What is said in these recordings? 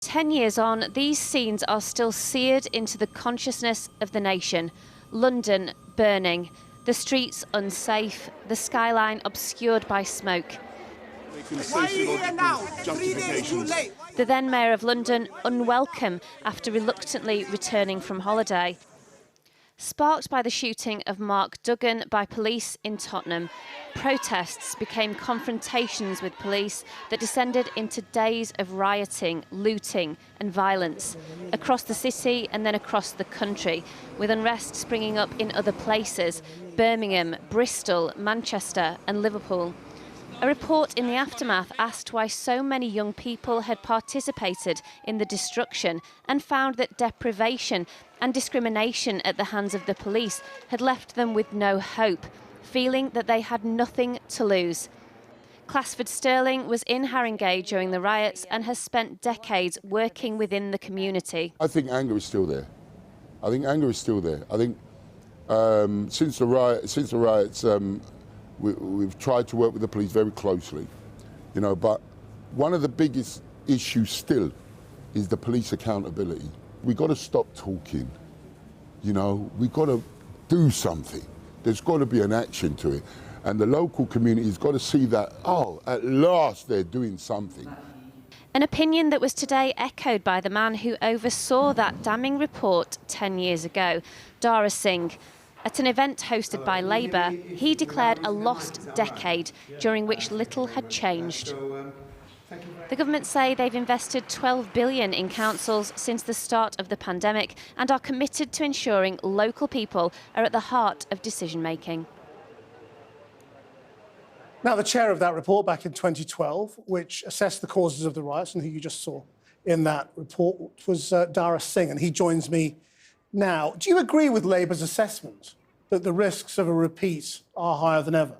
10 years on, these scenes are still seared into the consciousness of the nation. London burning, the streets unsafe, the skyline obscured by smoke. Why are you here now? 3 days too late. The then Mayor of London unwelcome after reluctantly returning from holiday. Sparked by the shooting of Mark Duggan by police in Tottenham, protests became confrontations with police that descended into days of rioting, looting and violence across the city and then across the country, with unrest springing up in other places: Birmingham, Bristol, Manchester and Liverpool. A report in the aftermath asked why so many young people had participated in the destruction and found that deprivation and discrimination at the hands of the police had left them with no hope, feeling that they had nothing to lose. Classford Sterling was in Haringey during the riots and has spent decades working within the community. I think anger is still there. I think since the riots, we've tried to work with the police very closely, but one of the biggest issues still is the police accountability. We've got to stop talking, we've got to do something. There's got to be an action to it. And the local community has got to see that, oh, at last they're doing something. An opinion that was today echoed by the man who oversaw that damning report 10 years ago, Darra Singh. At an event hosted by Labour, he declared a lost decade during which little had changed. The government say they've invested $12 billion in councils since the start of the pandemic and are committed to ensuring local people are at the heart of decision-making. Now, the chair of that report back in 2012, which assessed the causes of the riots, and who you just saw in that report, was Darra Singh, and he joins me now. Do you agree with Labour's assessment that the risks of a repeat are higher than ever?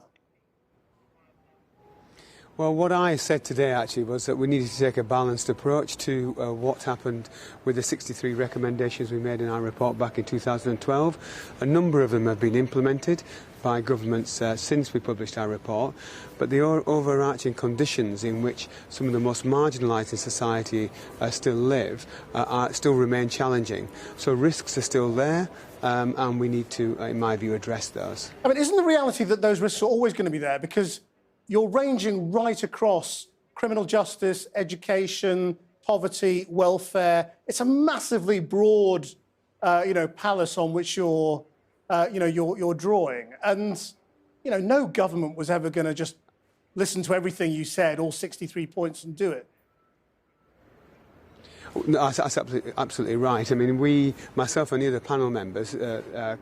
Well, what I said today actually was that we needed to take a balanced approach to what happened with the 63 recommendations we made in our report back in 2012. A number of them have been implemented by governments since we published our report, but the overarching conditions in which some of the most marginalised in society still live still remain challenging. So risks are still there, and we need to, in my view, address those. I mean, isn't the reality that those risks are always going to be there? Because you're ranging right across criminal justice, education, poverty, welfare. It's a massively broad, palace on which you're drawing. And, no government was ever going to just listen to everything you said, all 63 points, and do it. No, that's absolutely right. I mean, myself and the other panel members,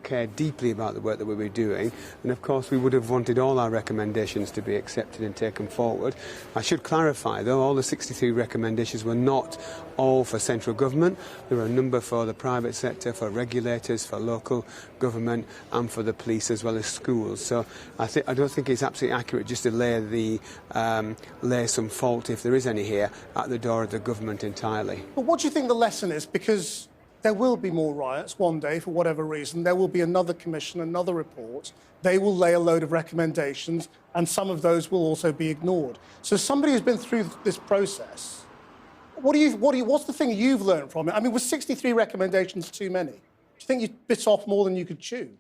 care deeply about the work that we were doing, and of course we would have wanted all our recommendations to be accepted and taken forward. I should clarify, though, all the 63 recommendations were not all for central government. There were a number for the private sector, for regulators, for local government, and for the police as well as schools. So I don't think it's absolutely accurate just to lay some fault, if there is any here, at the door of the government entirely. But what do you think the lesson is? Because there will be more riots one day, for whatever reason. There will be another commission, another report. They will lay a load of recommendations, and some of those will also be ignored. So somebody who's been through this process, what's the thing you've learned from it? I mean, was 63 recommendations too many? Do you think you bit off more than you could chew?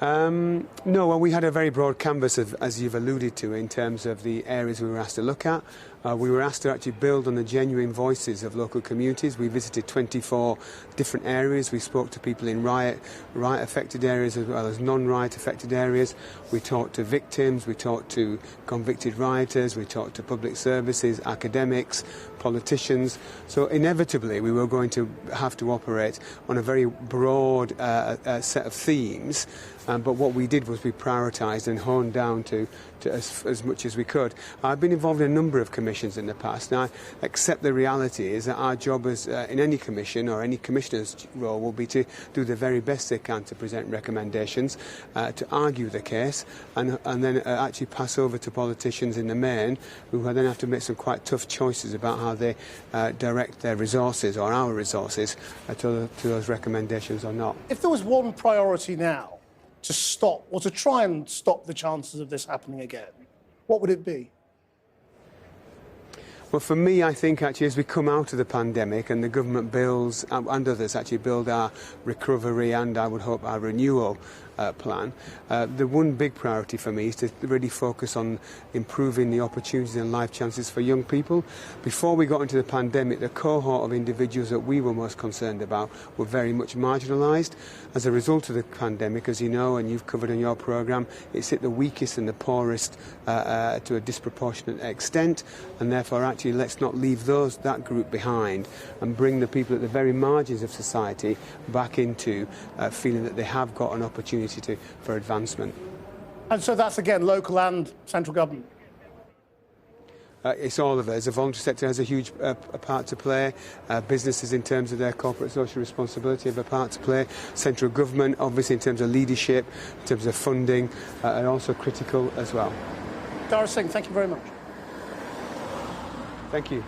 No, well, we had a very broad canvas, as you've alluded to, in terms of the areas we were asked to look at. We were asked to actually build on the genuine voices of local communities. We visited 24 different areas. We spoke to people in riot-affected areas as well as non-riot-affected areas. We talked to victims, we talked to convicted rioters, we talked to public services, academics, politicians. So inevitably we were going to have to operate on a very broad set of themes. But what we did was we prioritised and honed down to as much as we could. I've been involved in a number of commissions in the past, and I accept the reality is that our job as in any commission or any commissioner's role will be to do the very best they can to present recommendations, to argue the case, and then actually pass over to politicians in the main, who then have to make some quite tough choices about how they direct their resources or our resources to those recommendations or not. If there was one priority now to stop, or to try and stop the chances of this happening again, what would it be? Well, for me, I think actually as we come out of the pandemic and the government builds, and others actually build our recovery and I would hope our renewal plan, the one big priority for me is to really focus on improving the opportunities and life chances for young people. Before we got into the pandemic, the cohort of individuals that we were most concerned about were very much marginalised. As a result of the pandemic, as you know, and you've covered in your programme, it's hit the weakest and the poorest to a disproportionate extent, and therefore actually let's not leave that group behind and bring the people at the very margins of society back into feeling that they have got an opportunity for advancement. And so that's, again, local and central government? It's all of us. The voluntary sector has a huge part to play. Businesses, in terms of their corporate social responsibility, have a part to play. Central government, obviously, in terms of leadership, in terms of funding, are also critical as well. Darra Singh, thank you very much. Thank you.